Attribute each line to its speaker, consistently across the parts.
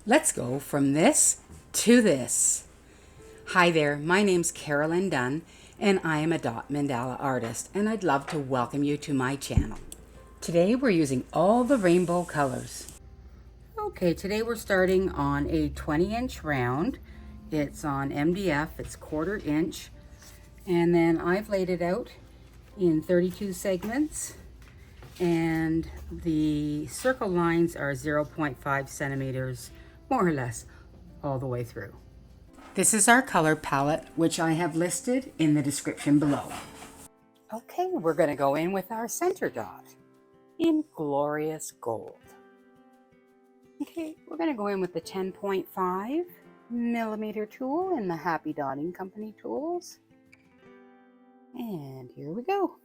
Speaker 1: Let's go from this to this. Hi there, my name's Carolyn Dunn and I am a dot mandala artist and I'd love to welcome you to my channel. Today we're using all the rainbow colors. Okay, today we're starting on a 20-inch round. It's on MDF, it's 1/4 inch, and then I've laid it out in 32 segments, and the circle lines are 0.5 centimeters, more or less, all the way through. This is our color palette, which I have listed in the description below. Okay, we're going to go in with our center dot in glorious gold. Okay, we're going to go in with the 10.5 millimeter tool in the Happy Dotting Company tools. And here we go.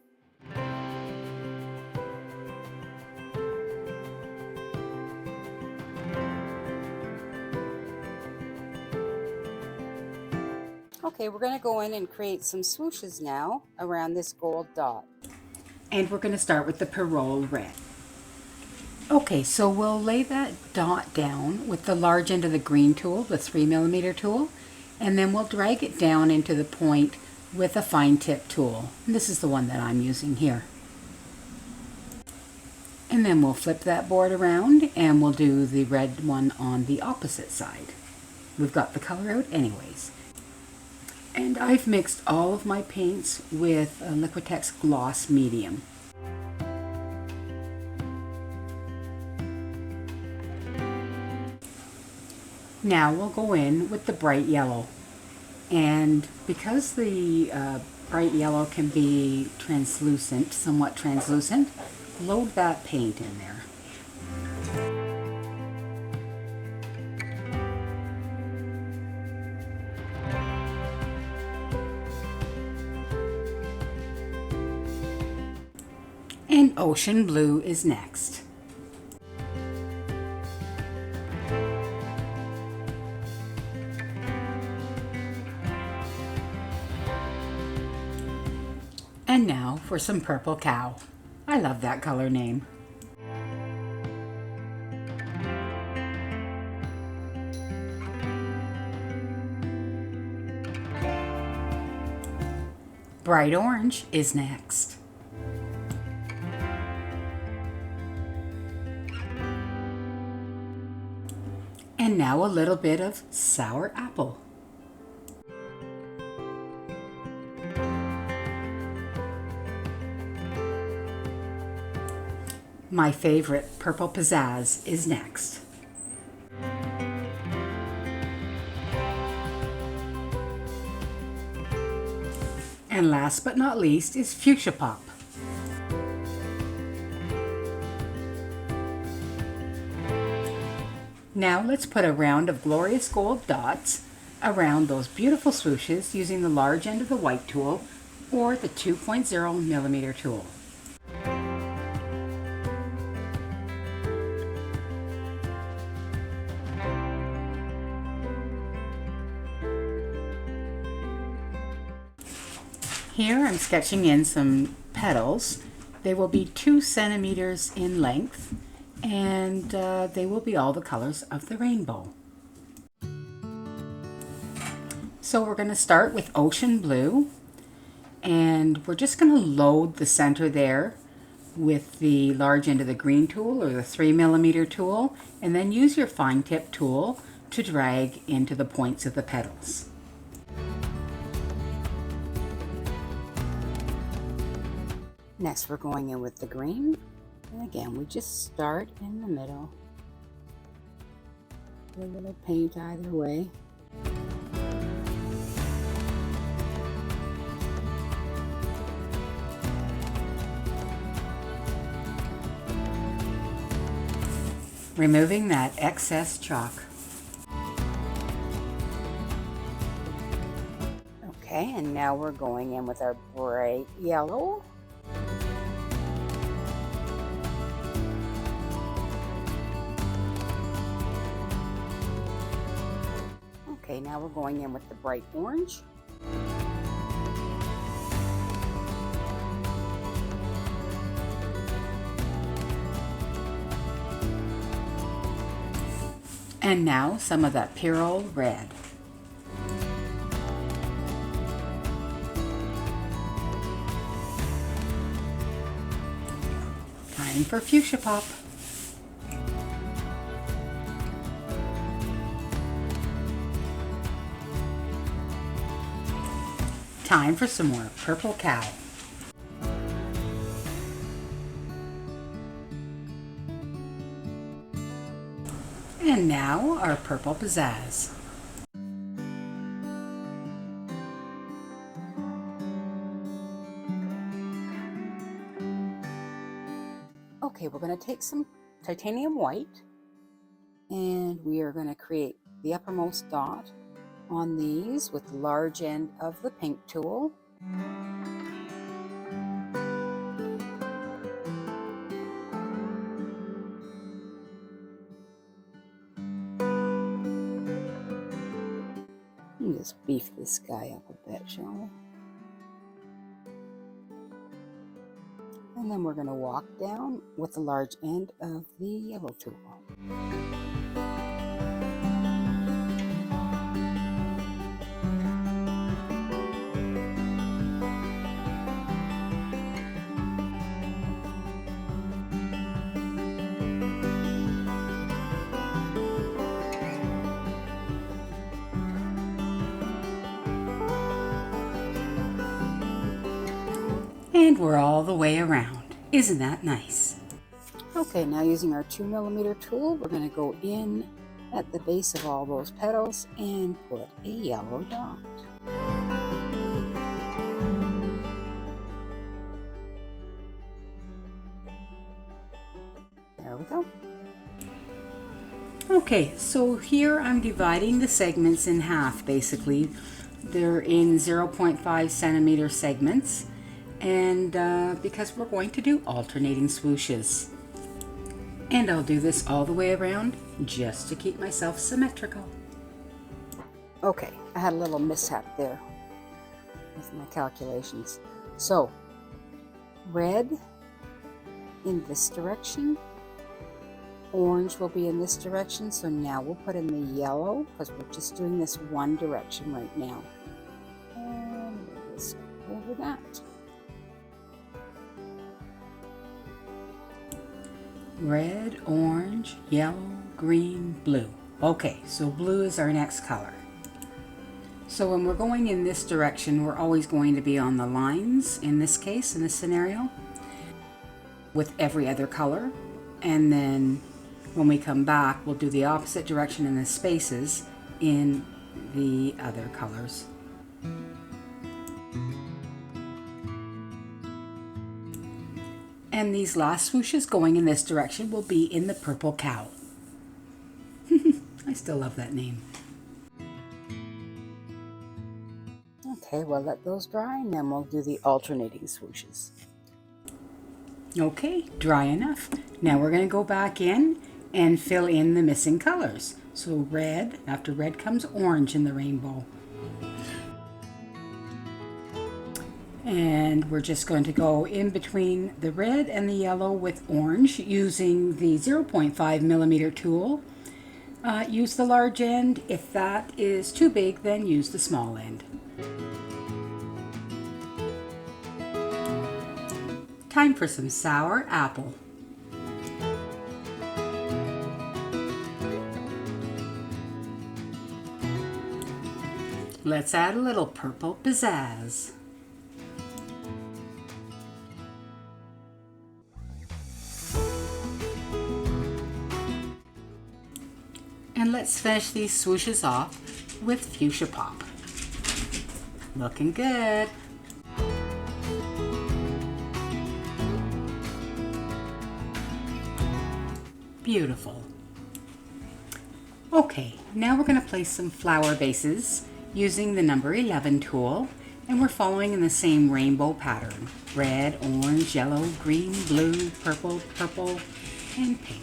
Speaker 1: Okay, we're going to go in and create some swooshes now around this gold dot. And we're going to start with the Pyrrole red. Okay, so we'll lay that dot down with the large end of the green tool, the 3 millimeter tool, and then we'll drag it down into the point with a fine tip tool. And this is the one that I'm using here. And then we'll flip that board around and we'll do the red one on the opposite side. We've got the color out anyways. And I've mixed all of my paints with a Liquitex Gloss Medium. Now we'll go in with the bright yellow. And because the bright yellow can be translucent, somewhat translucent, load that paint in there. And ocean blue is next. And now for some purple cow. I love that color name. Bright orange is next. And now a little bit of sour apple. My favorite, purple pizzazz, is next. And last but not least is fuchsia pop. Now let's put a round of glorious gold dots around those beautiful swooshes using the large end of the white tool or the 2.0 millimeter tool. Here I'm sketching in some petals. They will be 2 centimeters in length, and they will be all the colors of the rainbow. So we're going to start with ocean blue, and we're just going to load the center there with the large end of the green tool or the 3 millimeter tool, and then use your fine tip tool to drag into the points of the petals. Next we're going in with the green, and again we just start in the middle. A little paint either way. Removing that excess chalk. Okay, and now we're going in with our bright yellow. Okay, now we're going in with the bright orange. And now some of that Pyrrole red. Time for fuchsia pop. Time for some more purple cow. And now our purple pizzazz. Okay, we're going to take some titanium white and we are going to create the uppermost dot on these with the large end of the pink tool. Let's beef this guy up a bit, shall we? And then we're going to walk down with the large end of the yellow tool. And we're all the way around. Isn't that nice? Okay, now using our 2mm tool, we're going to go in at the base of all those petals and put a yellow dot. There we go. Okay, so here I'm dividing the segments in half basically. They're in 0.5 centimeter segments. And because we're going to do alternating swooshes. And I'll do this all the way around just to keep myself symmetrical. Okay, I had a little mishap there with my calculations. So, red in this direction, orange will be in this direction, so now we'll put in the yellow because we're just doing this one direction right now. And we'll just go over that. Red, orange, yellow, green, blue. Okay, so blue is our next color. So when we're going in this direction, we're always going to be on the lines, in this case, in this scenario, with every other color. And then when we come back, we'll do the opposite direction in the spaces in the other colors. And these last swooshes going in this direction will be in the purple cow. I still love that name. Okay, well let those dry and then we'll do the alternating swooshes. Okay, dry enough. Now we're going to go back in and fill in the missing colors. So red, after red comes orange in the rainbow. And we're just going to go in between the red and the yellow with orange using the 0.5mm tool. Use the large end. If that is too big, then use the small end. Time for some sour apple. Let's add a little purple pizzazz. And let's finish these swooshes off with fuchsia pop. Looking good. Beautiful. Okay, now we're going to place some flower bases using the number 11 tool, and we're following in the same rainbow pattern. Red, orange, yellow, green, blue, purple, purple, and pink.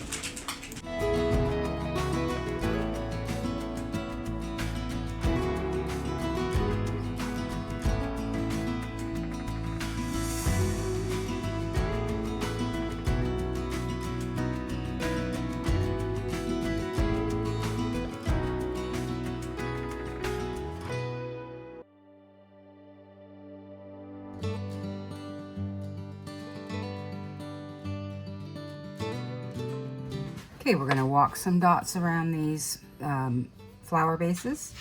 Speaker 1: Okay, we're going to walk some dots around these flower bases,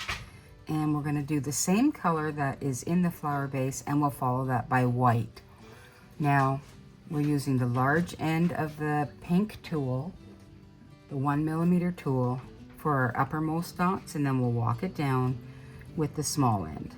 Speaker 1: and we're going to do the same color that is in the flower base, and we'll follow that by white. Now, we're using the large end of the pink tool, the 1mm tool, for our uppermost dots, and then we'll walk it down with the small end.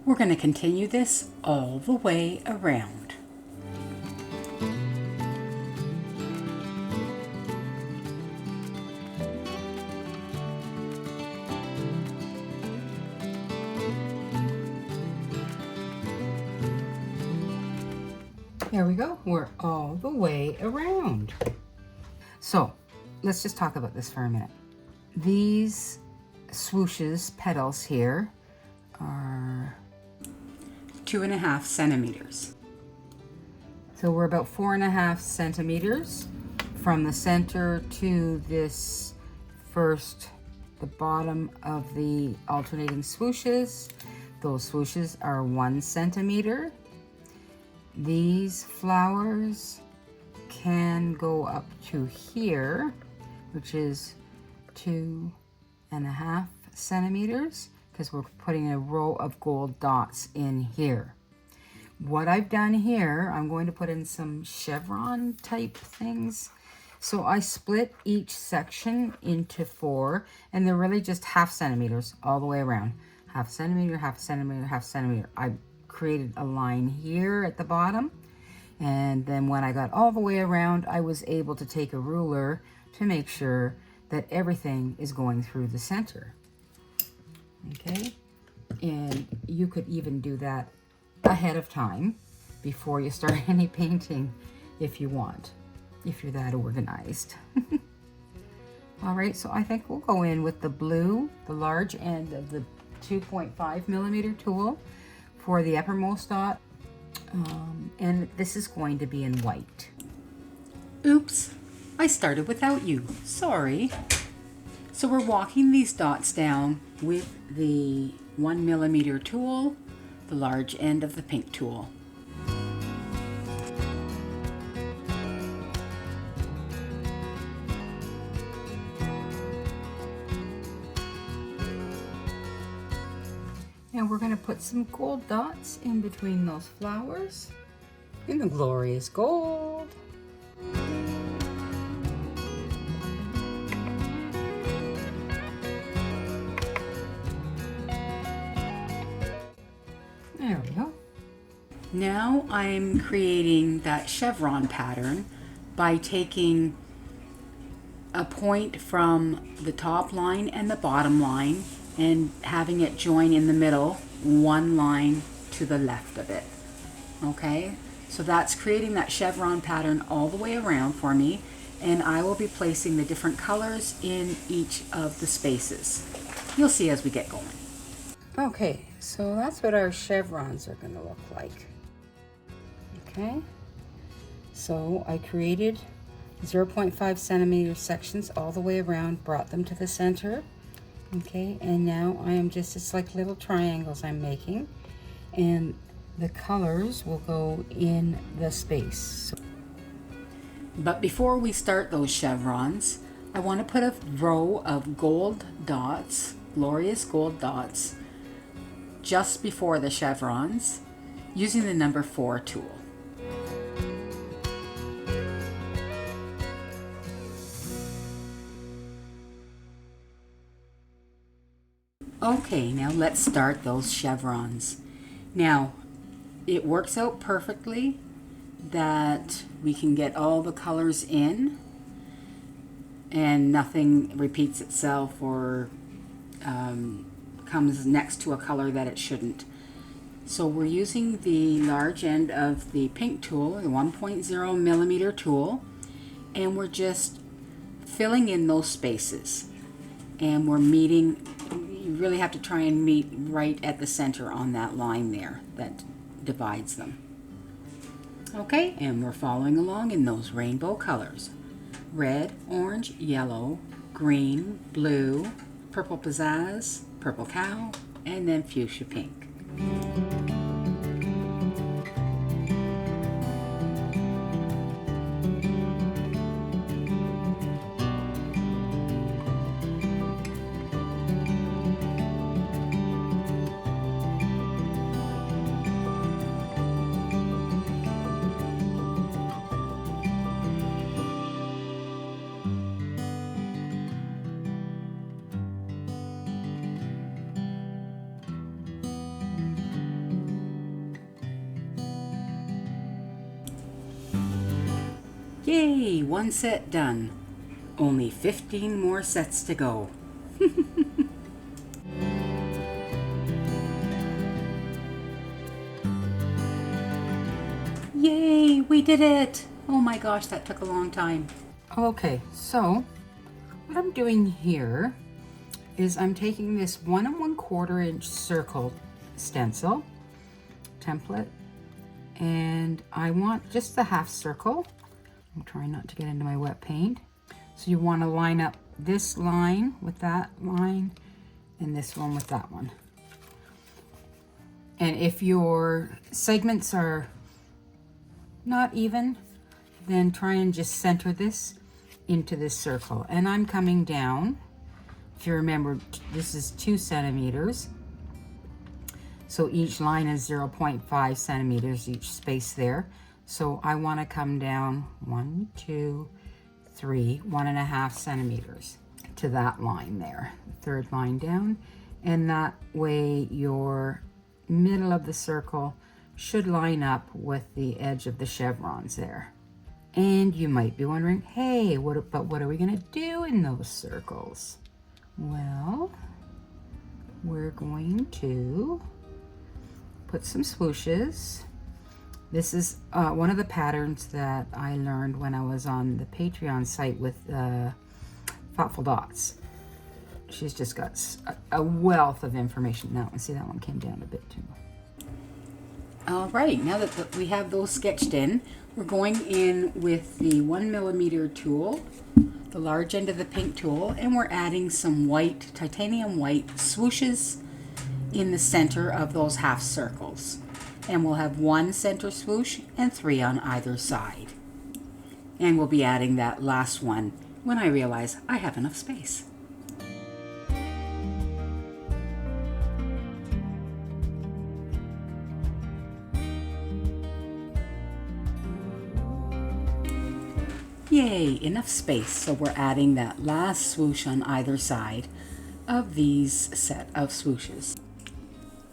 Speaker 1: We're going to continue this all the way around. There we go. We're all the way around. So let's just talk about this for a minute. These swooshes, petals here, are 2.5 centimeters. So we're about 4.5 centimeters from the center to this first, the bottom of the alternating swooshes. Those swooshes are 1 centimeter. These flowers can go up to here, which is 2.5 centimeters, because we're putting a row of gold dots in here. What I've done here, I'm going to put in some chevron type things. So I split each section into 4, and they're really just 0.5 centimeters all the way around. 0.5 centimeter, 0.5 centimeter, 0.5 centimeter. I created a line here at the bottom, and then when I got all the way around, I was able to take a ruler to make sure that everything is going through the center. Okay, and you could even do that ahead of time before you start any painting if you want, if you're that organized. All right, so I think we'll go in with the blue, the large end of the 2.5mm tool for the uppermost dot, and this is going to be in white. Oops, I started without you, sorry. So we're walking these dots down with the 1mm tool, the large end of the pink tool. Now we're going to put some gold dots in between those flowers in the glorious gold. There we go. Now I'm creating that chevron pattern by taking a point from the top line and the bottom line and having it join in the middle, one line to the left of it. Okay, so that's creating that chevron pattern all the way around for me, and I will be placing the different colors in each of the spaces. You'll see as we get going. Okay, so that's what our chevrons are going to look like. Okay, so I created 0.5 centimeter sections all the way around, brought them to the center. Okay, and now I am just, it's like little triangles I'm making, and the colors will go in the space. But before we start those chevrons, I want to put a row of gold dots, glorious gold dots, just before the chevrons, using the number 4 tool. Okay, now let's start those chevrons. Now, it works out perfectly that we can get all the colors in and nothing repeats itself or comes next to a color that it shouldn't. So we're using the large end of the pink tool, the 1.0 millimeter tool, and we're just filling in those spaces. And we're meeting, you really have to try and meet right at the center on that line there that divides them. Okay, and we're following along in those rainbow colors. Red, orange, yellow, green, blue, purple pizzazz, purple cow, and then fuchsia pink. Yay, one set done. Only 15 more sets to go. Yay, we did it. Oh my gosh, that took a long time. Okay, so what I'm doing here is I'm taking this 1 1/4 inch circle stencil template, and I want just the half circle. I'm trying not to get into my wet paint. So you want to line up this line with that line and this one with that one. And if your segments are not even, then try and just center this into this circle. And I'm coming down, if you remember, this is 2 centimeters. So each line is 0.5 centimeters, each space there. So I want to come down 1, 2, 3, 1.5 centimeters to that line there, third line down. And that way your middle of the circle should line up with the edge of the chevrons there. And you might be wondering, hey, what are we going to do in those circles? Well, we're going to put some swooshes. This is one of the patterns that I learned when I was on the Patreon site with Thoughtful Dots. She's just got a wealth of information. Now, see, that one came down a bit too. All right, now that we have those sketched in, we're going in with the 1 millimeter tool, the large end of the pink tool, and we're adding some white, titanium white swooshes in the center of those half circles. And we'll have 1 center swoosh and 3 on either side. And we'll be adding that last one when I realize I have enough space. Yay, enough space. So we're adding that last swoosh on either side of these set of swooshes.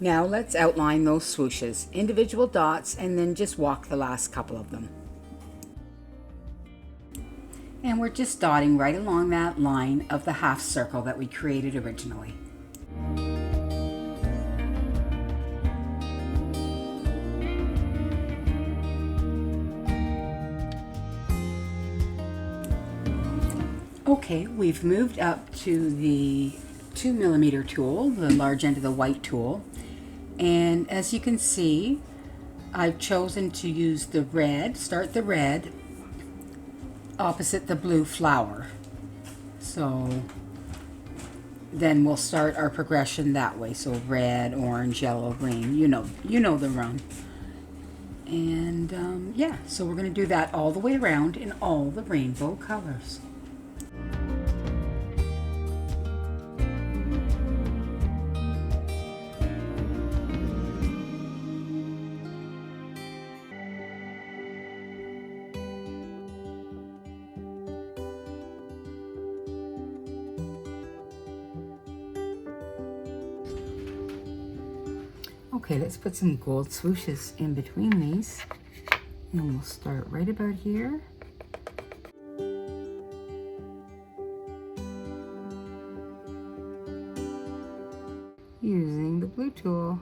Speaker 1: Now let's outline those swooshes, individual dots, and then just walk the last couple of them. And we're just dotting right along that line of the half circle that we created originally. Okay, we've moved up to the 2 millimeter tool, the large end of the white tool. And as you can see, I've chosen to use the red, start the red opposite the blue flower. So then we'll start our progression that way. So red, orange, yellow, green, you know the run. And yeah, so we're going to do that all the way around in all the rainbow colors. Okay, let's put some gold swooshes in between these, and we'll start right about here. Using the blue tool.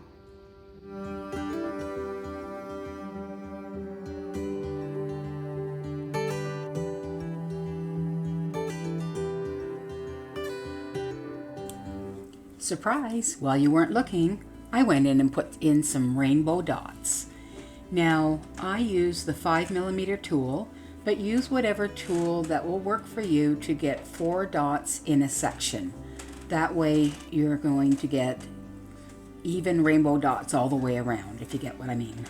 Speaker 1: Surprise! While you weren't looking, I went in and put in some rainbow dots. Now, I use the 5mm tool, but use whatever tool that will work for you to get 4 dots in a section. That way you're going to get even rainbow dots all the way around, if you get what I mean.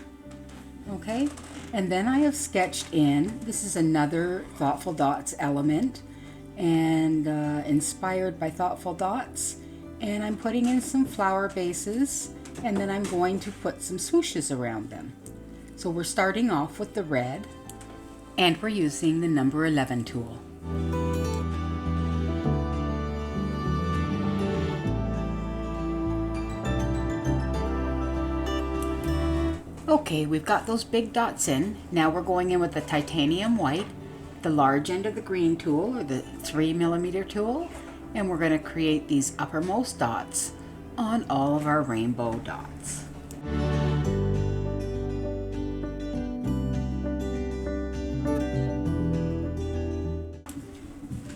Speaker 1: Okay, and then I have sketched in, this is another Thoughtful Dots element, and inspired by Thoughtful Dots, and I'm putting in some flower bases, and then I'm going to put some swooshes around them. So we're starting off with the red, and we're using the number 11 tool. Okay, we've got those big dots in. Now we're going in with the titanium white, the large end of the green tool, or the 3mm tool, and we're going to create these uppermost dots on all of our rainbow dots.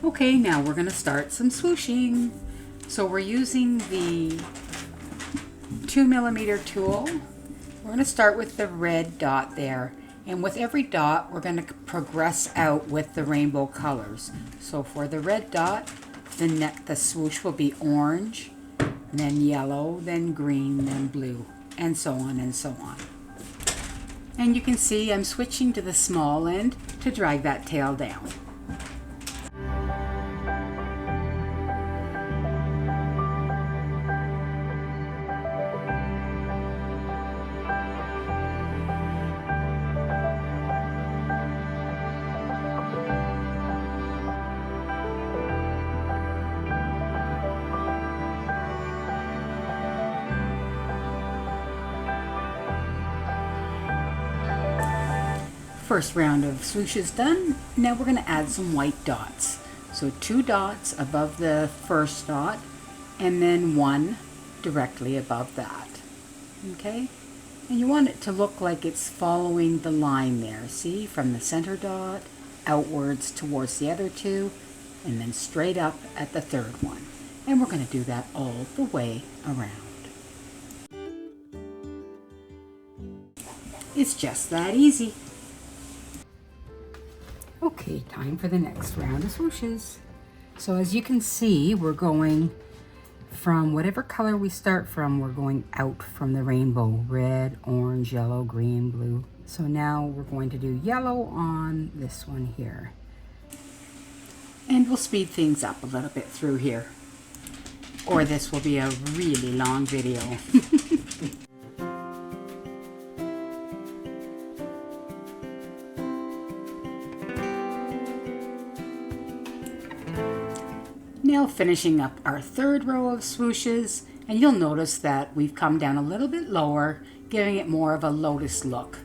Speaker 1: Okay, now we're going to start some swooshing. So we're using the 2mm tool. We're going to start with the red dot there, and with every dot we're going to progress out with the rainbow colors. So for the red dot, the swoosh will be orange, then yellow, then green, then blue, and so on and so on. And you can see I'm switching to the small end to drag that tail down. First round of swooshes done. Now we're going to add some white dots. So 2 dots above the first dot, and then 1 directly above that. Okay? And you want it to look like it's following the line there. See? From the center dot outwards towards the other 2, and then straight up at the 3rd one. And we're going to do that all the way around. It's just that easy. Okay, time for the next round of swooshes. So as you can see, we're going from whatever color we start from, we're going out from the rainbow. Red, orange, yellow, green, blue. So now we're going to do yellow on this one here. And we'll speed things up a little bit through here, or this will be a really long video. Now finishing up our 3rd row of swooshes, and you'll notice that we've come down a little bit lower, giving it more of a lotus look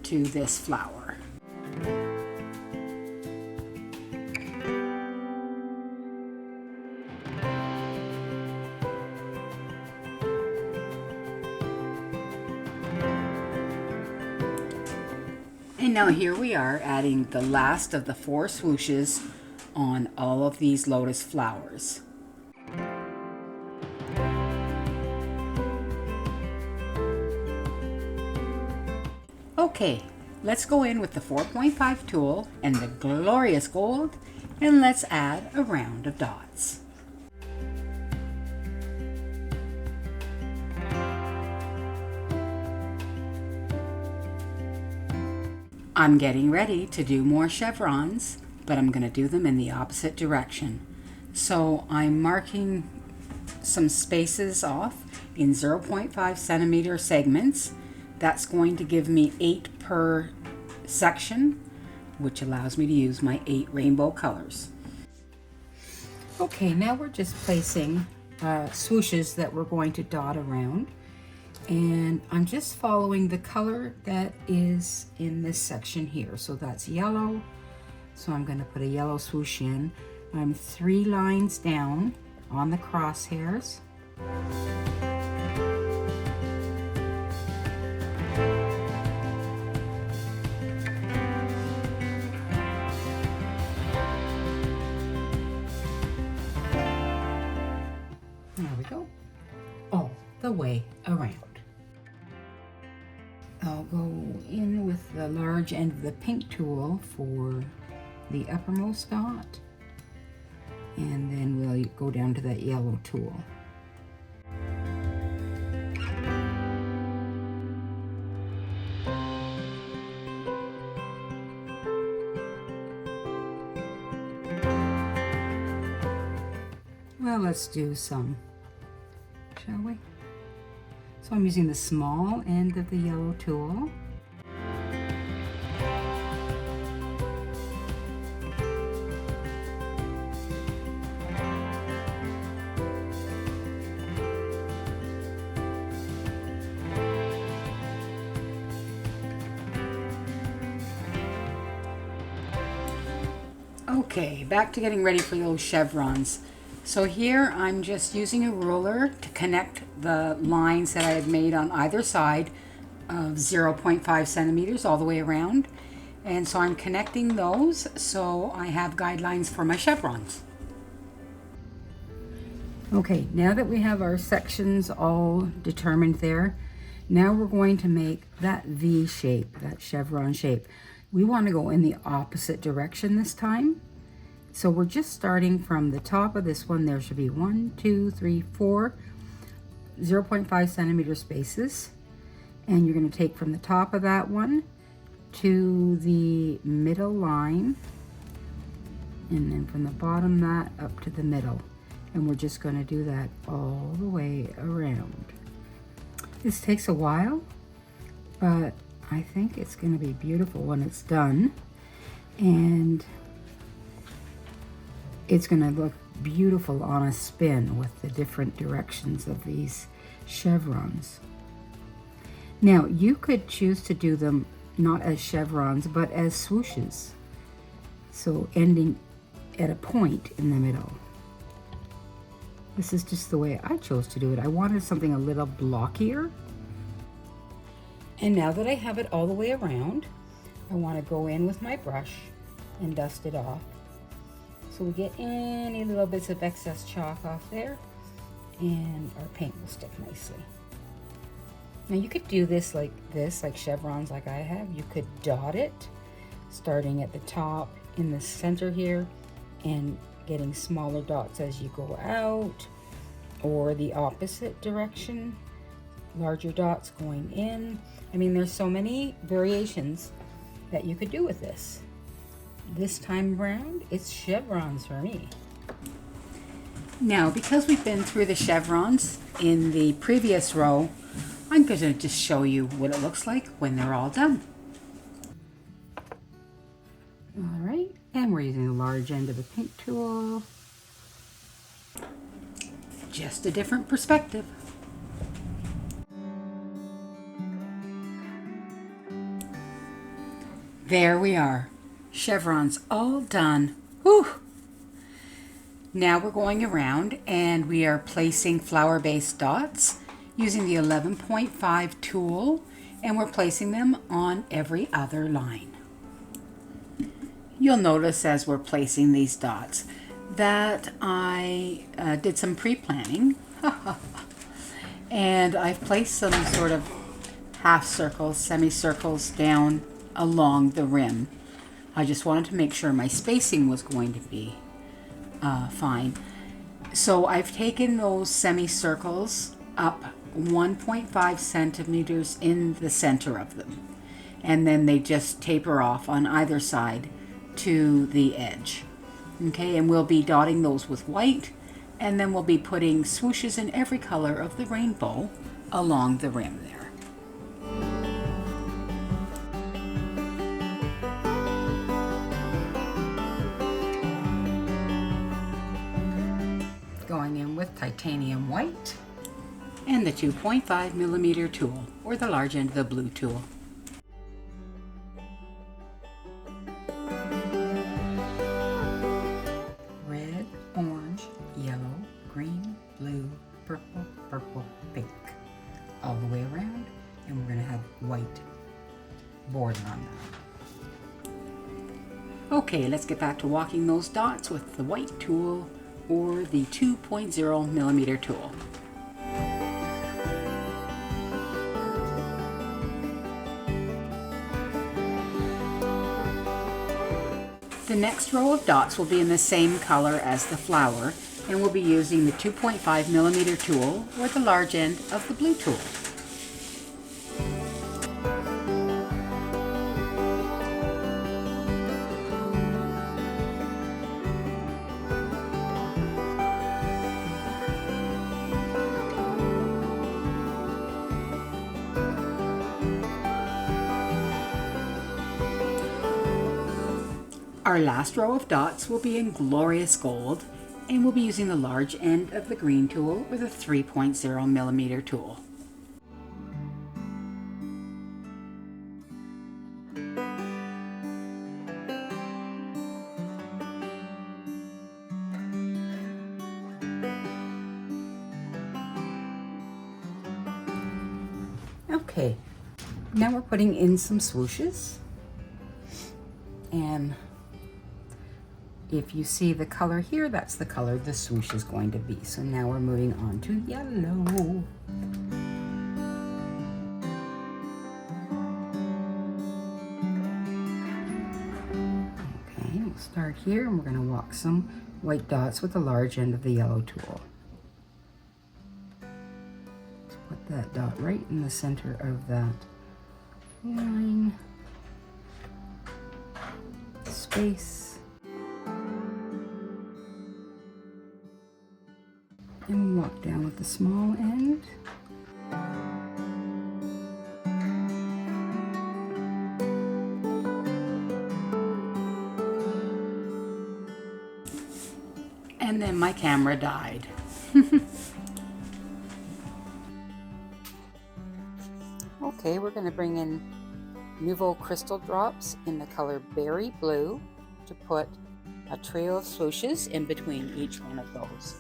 Speaker 1: to this flower. And now here we are adding the last of the 4 swooshes on all of these lotus flowers. Okay, let's go in with the 4.5 tool and the glorious gold, and let's add a round of dots. I'm getting ready to do more chevrons, but I'm going to do them in the opposite direction. So I'm marking some spaces off in 0.5 centimeter segments. That's going to give me 8 per section, which allows me to use my 8 rainbow colors. Okay, now we're just placing swooshes that we're going to dot around. And I'm just following the color that is in this section here. So that's yellow. So I'm going to put a yellow swoosh in. I'm 3 lines down on the crosshairs. There we go. the way around. I'll go in with the large end of the pink tool for the uppermost dot, and then we'll go down to that yellow tool. Well, let's do some, shall we? So I'm using the small end of the yellow tool. Okay, back to getting ready for those chevrons. So here I'm just using a ruler to connect the lines that I had made on either side of 0.5 centimeters all the way around. And so I'm connecting those so I have guidelines for my chevrons. Okay, now that we have our sections all determined there, now we're going to make that V shape, that chevron shape. We want to go in the opposite direction this time. So we're just starting from the top of this one. There should be 1, 2, 3, 4 0.5 centimeter spaces. And you're going to take from the top of that one to the middle line. And then from the bottom that up to the middle. And we're just going to do that all the way around. This takes a while, but I think it's going to be beautiful when it's done. And it's going to look beautiful on a spin with the different directions of these chevrons. Now, you could choose to do them not as chevrons, but as swooshes. So ending at a point in the middle. This is just the way I chose to do it. I wanted something a little blockier. And now that I have it all the way around, I want to go in with my brush and dust it off. So we get any little bits of excess chalk off there, and our paint will stick nicely. Now you could do this like chevrons like I have. You could dot it, starting at the top in the center here, and getting smaller dots as you go out, or the opposite direction, larger dots going in. I mean, there's so many variations that you could do with this. This time around, it's chevrons for me. Now, because we've been through the chevrons in the previous row, I'm going to just show you what it looks like when they're all done. All right, and we're using the large end of the pink tool. Just a different perspective. There we are. Chevrons all done. Whew. Now we're going around and we are placing flower-based dots using the 11.5 tool, and we're placing them on every other line. You'll notice as we're placing these dots that I did some pre-planning and I've placed some sort of half circles, semicircles down along the rim. I just wanted to make sure my spacing was going to be fine. So I've taken those semicircles up 1.5 centimeters in the center of them, and then they just taper off on either side to the edge. Okay, and we'll be dotting those with white, and then we'll be putting swooshes in every color of the rainbow along the rim there. Going in with titanium white and the 2.5 millimeter tool, or the large end of the blue tool. Red, orange, yellow, green, blue, purple, purple, pink, all the way around, and we're going to have white border on that. Okay, let's get back to walking those dots with the white tool or the 2.0 millimeter tool. The next row of dots will be in the same color as the flower, and we'll be using the 2.5mm tool or the large end of the blue tool. Our last row of dots will be in glorious gold, and we'll be using the large end of the green tool or the 3.0mm tool. Okay, now we're putting in some swooshes, and if you see the color here, that's the color the swoosh is going to be. So now we're moving on to yellow. Okay, we'll start here and we're going to walk some white dots with the large end of the yellow tool. Let's put that dot right in the center of that line, space. And we walk down with the small end. And then my camera died. Okay, we're going to bring in Nouveau Crystal Drops in the color Berry Blue to put a trio of swooshes in between each one of those.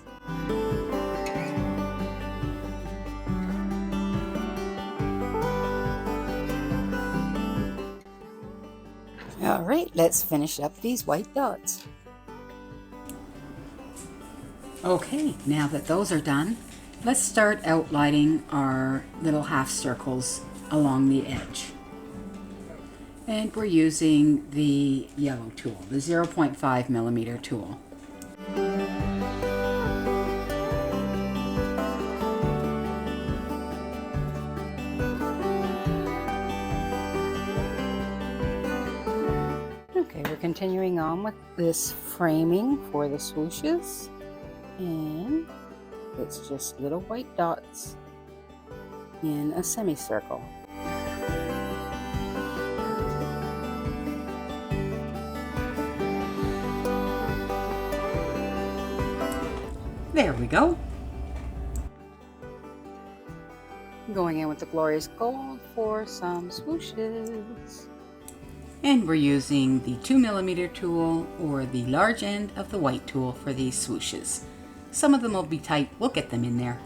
Speaker 1: All right, let's finish up these white dots. Okay, now that those are done, let's start outlining our little half circles along the edge. And we're using the yellow tool, the 0.5mm tool. Okay, we're continuing on with this framing for the swooshes, and it's just little white dots in a semicircle. There we go. Going in with the glorious gold for some swooshes. And we're using the 2mm tool or the large end of the white tool for these swooshes. Some of them will be tight, we'll get them in there.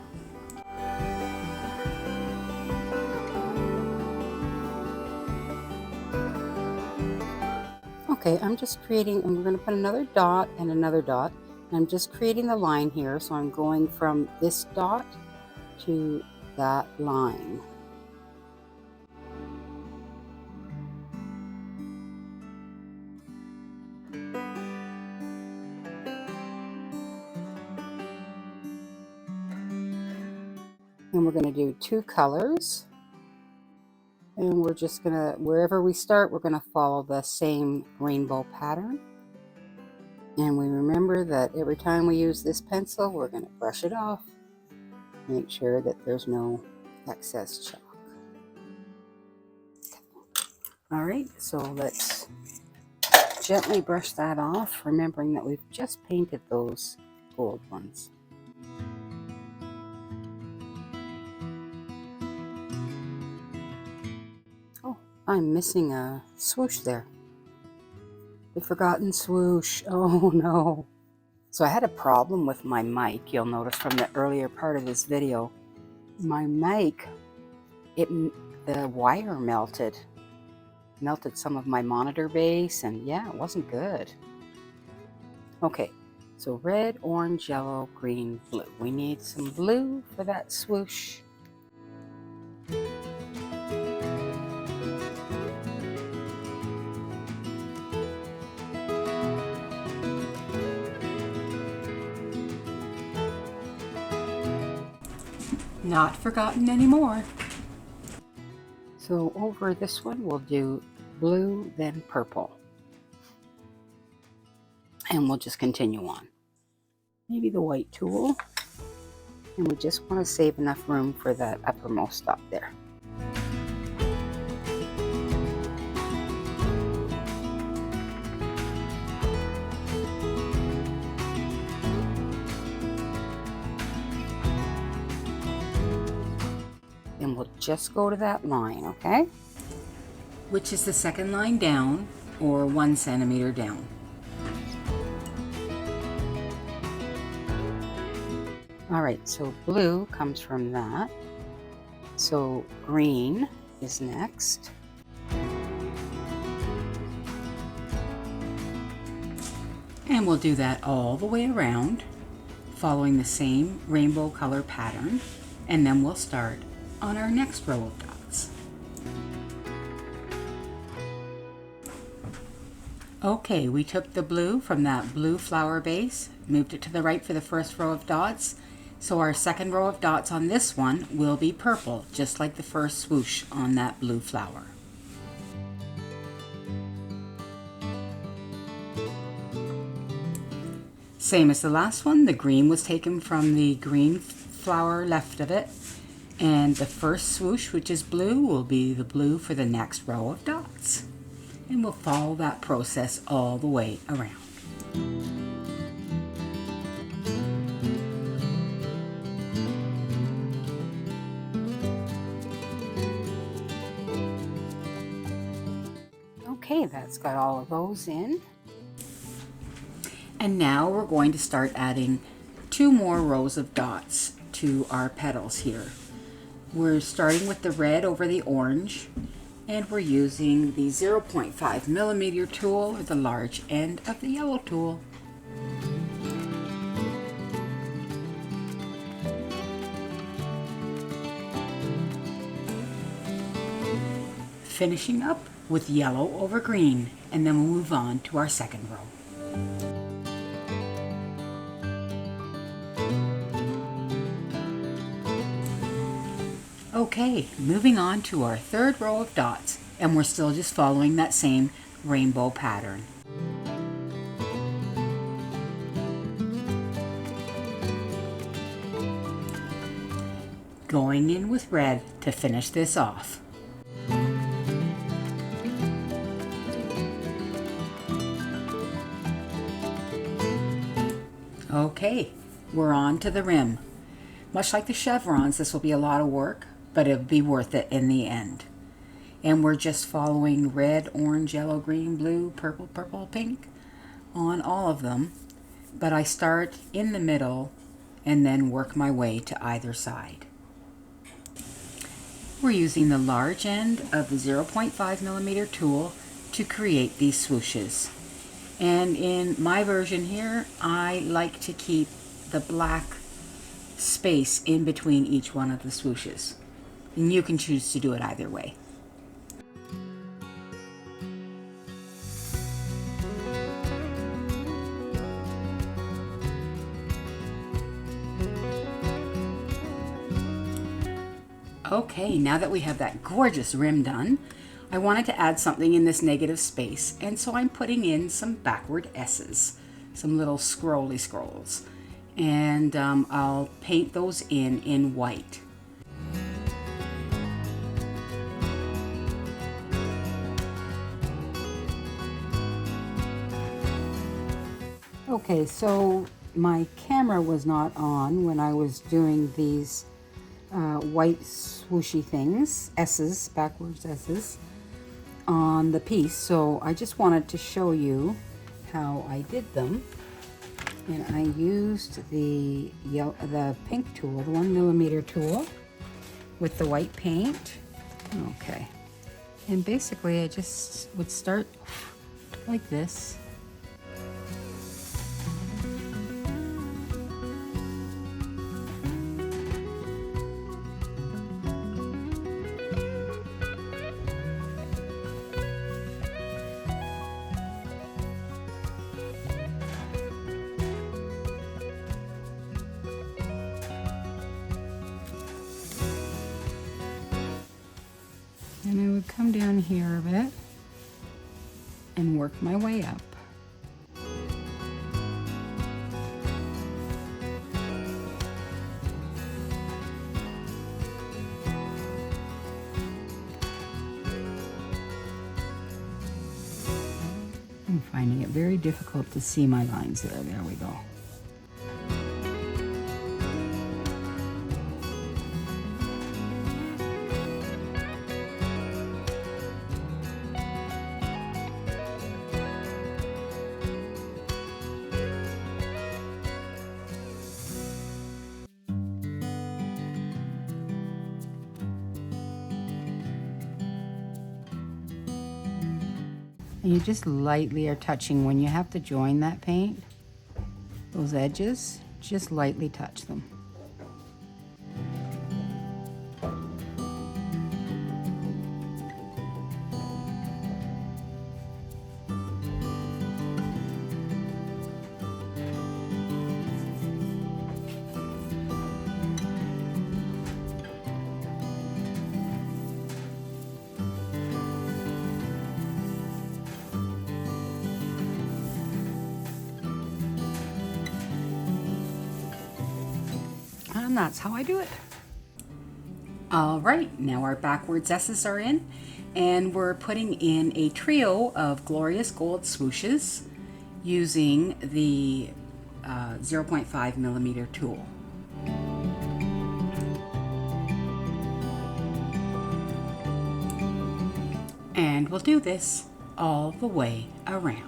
Speaker 1: Okay, I'm just creating, and we're going to put another dot and another dot. And I'm just creating the line here, so I'm going from this dot to that line. And we're going to do two colors, and we're just going to, wherever we start, we're going to follow the same rainbow pattern. And we remember that every time we use this pencil, we're going to brush it off, make sure that there's no excess chalk. All right, so let's gently brush that off, remembering that we've just painted those gold ones. I'm missing a swoosh there. The forgotten swoosh. Oh no. So I had a problem with my mic. You'll notice from the earlier part of this video, my mic, the wire melted some of my monitor base, and yeah, it wasn't good. Okay, so red, orange, yellow, green, blue. We need some blue for that swoosh. Not forgotten anymore. So over this one we'll do blue, then purple. And we'll just continue on. Maybe the white tool. And we just want to save enough room for that uppermost dot there. And we'll just go to that line, okay? Which is the second line down, or 1 centimeter down. All right, so blue comes from that. So green is next. And we'll do that all the way around, following the same rainbow color pattern, and then we'll start on our next row of dots. Okay, we took the blue from that blue flower base, moved it to the right for the first row of dots. So our second row of dots on this one will be purple, just like the first swoosh on that blue flower. Same as the last one, the green was taken from the green flower left of it. And the first swoosh, which is blue, will be the blue for the next row of dots. And we'll follow that process all the way around. Okay, that's got all of those in. And now we're going to start adding 2 more rows of dots to our petals here. We're starting with the red over the orange, and we're using the 0.5 millimeter tool, or the large end of the yellow tool. Finishing up with yellow over green, and then we'll move on to our second row. Okay, moving on to our third row of dots, and we're still just following that same rainbow pattern. Going in with red to finish this off. Okay, we're on to the rim. Much like the chevrons, this will be a lot of work, but it'll be worth it in the end. And we're just following red, orange, yellow, green, blue, purple, purple, pink on all of them. But I start in the middle and then work my way to either side. We're using the large end of the 0.5 millimeter tool to create these swooshes. And in my version here, I like to keep the black space in between each one of the swooshes. And you can choose to do it either way. Okay, now that we have that gorgeous rim done, I wanted to add something in this negative space, and so I'm putting in some backward S's, some little scrolly scrolls, and I'll paint those in white. Okay, so my camera was not on when I was doing these white swooshy things, S's, backwards S's, on the piece. So I just wanted to show you how I did them. And I used the pink tool, the 1 millimeter tool, with the white paint. Okay. And basically I just would start like this. And I would come down here a bit and work my way up. I'm finding it very difficult to see my lines there. There we go. And you just lightly are touching when you have to join that paint, those edges, just lightly touch them. And that's how I do it. All right, now our backwards S's are in, and we're putting in a trio of glorious gold swooshes using the 0.5 millimeter tool. And we'll do this all the way around.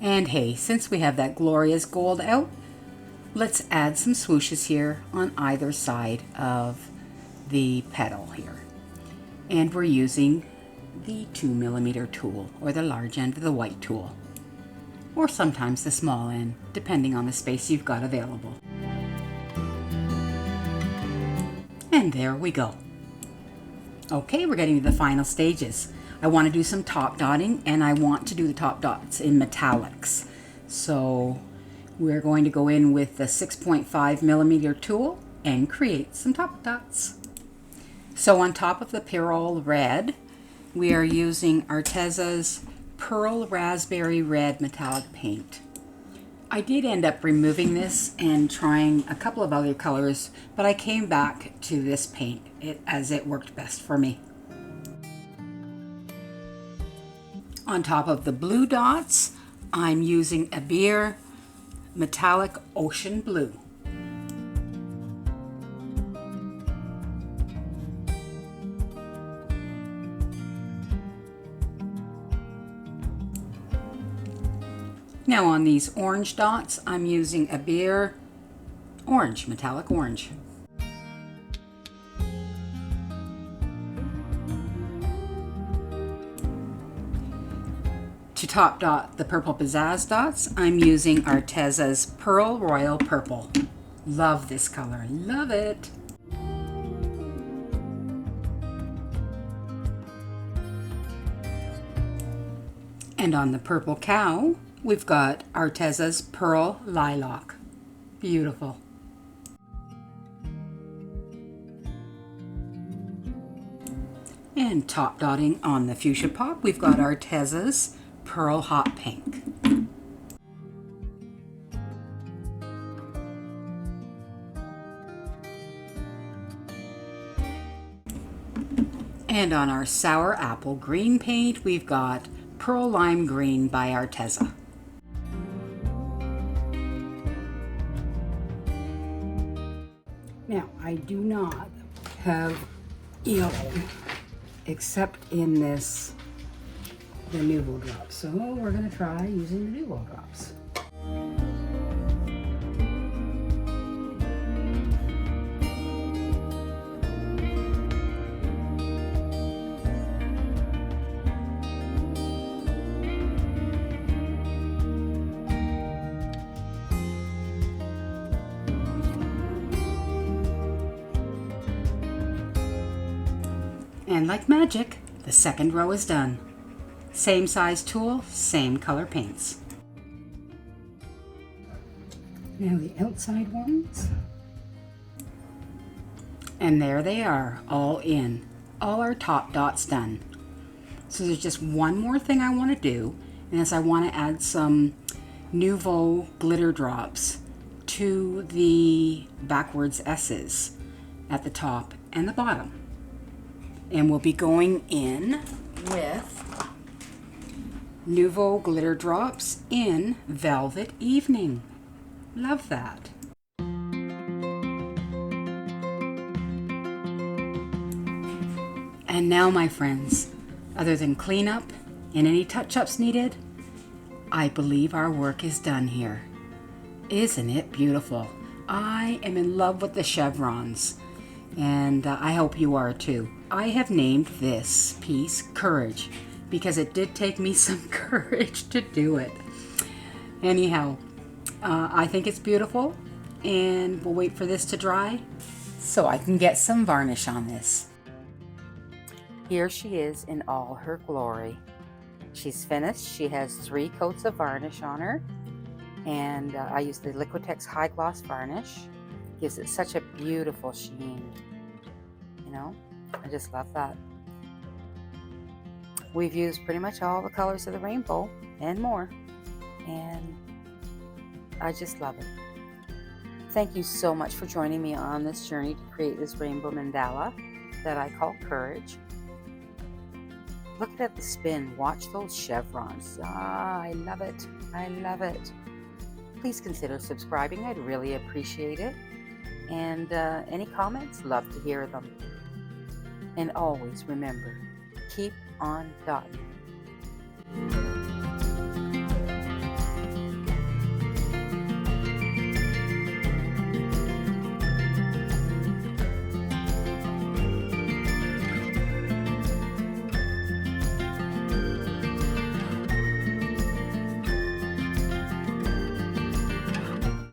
Speaker 1: And hey, since we have that glorious gold out, let's add some swooshes here on either side of the petal here. And we're using the 2 millimeter tool, or the large end of the white tool, or sometimes the small end, depending on the space you've got available. And there we go. Okay, we're getting to the final stages. I want to do some top dotting, and I want to do the top dots in metallics. So we're going to go in with the 6.5 millimeter tool and create some top dots. So on top of the Pyrrole red, we are using Arteza's Pearl Raspberry Red metallic paint. I did end up removing this and trying a couple of other colors, but I came back to this paint as it worked best for me. On top of the blue dots, I'm using a Beer Metallic Ocean Blue. Now on these orange dots, I'm using a Beer Orange, Metallic Orange. To top dot the purple pizzazz dots, I'm using Arteza's Pearl Royal Purple. Love this color, love it. And on the purple cow, we've got Arteza's Pearl Lilac. Beautiful. And top dotting on the fuchsia pop, we've got Arteza's Pearl Hot Pink. And on our sour apple green paint, we've got Pearl Lime Green by Arteza. Now, I do not have yellow except in this, the Nouveau drops. So we're going to try using the Nouveau drops. And like magic, the second row is done. Same size tool, same color paints. Now the outside ones. And there they are, all in. All our top dots done. So there's just one more thing I want to do, and that's I want to add some Nouveau glitter drops to the backwards S's at the top and the bottom. And we'll be going in with Nouveau glitter drops in Velvet Evening. Love that. And now, my friends, other than cleanup and any touch-ups needed, I believe our work is done here. Isn't it beautiful? I am in love with the chevrons, and I hope you are too. I have named this piece Courage because it did take me some courage to do it. Anyhow, I think it's beautiful, and we'll wait for this to dry so I can get some varnish on this. Here she is in all her glory. She's finished. She has 3 coats of varnish on her, and I use the Liquitex High Gloss Varnish. Gives it such a beautiful sheen. You know, I just love that. We've used pretty much all the colors of the rainbow and more, and I just love it. Thank you so much for joining me on this journey to create this rainbow mandala that I call Courage. Look at the spin. Watch those chevrons. I love it. I love it. Please consider subscribing. I'd really appreciate it. And any comments, love to hear them. And always remember, keep on dotting.